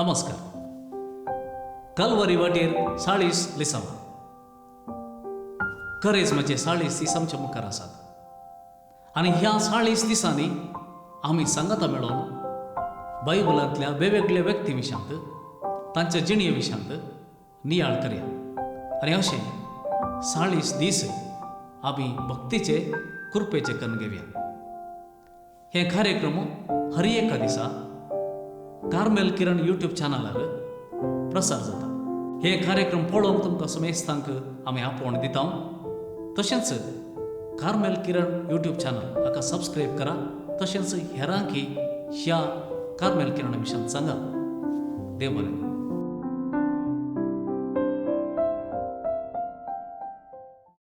नमस्कार. कलवरी वाटेर 40 लिसांव. खरेंच म्हणजे 40 दीस आमचे मुखार आसात. आनी ह्या 40 दिसांनी आमी सांगता मेळोन बायबलांतल्या वेगवेगळ्या व्यक्ती विशांत तांच्या जिणे विशांत नियाळ करया. आनी अशें 40 दीस आमी भक्तीचे कृपेचे कन्न घेवया. हे कार्यक्रम हर एका दिसा कार्मेल किरण यूट्यूब चॅनलार प्रसार जाता. हे कार्यक्रम पळोवंक तुमकां समेस्तांक आमी आपोवण दिता. तशेंच कार्मेल किरण यूट्यूब चॅनल हाका सबस्क्रायब करा. तशेंच हेरांकय ह्या कार्मेल किरण विशयान सांगा. देव बरें.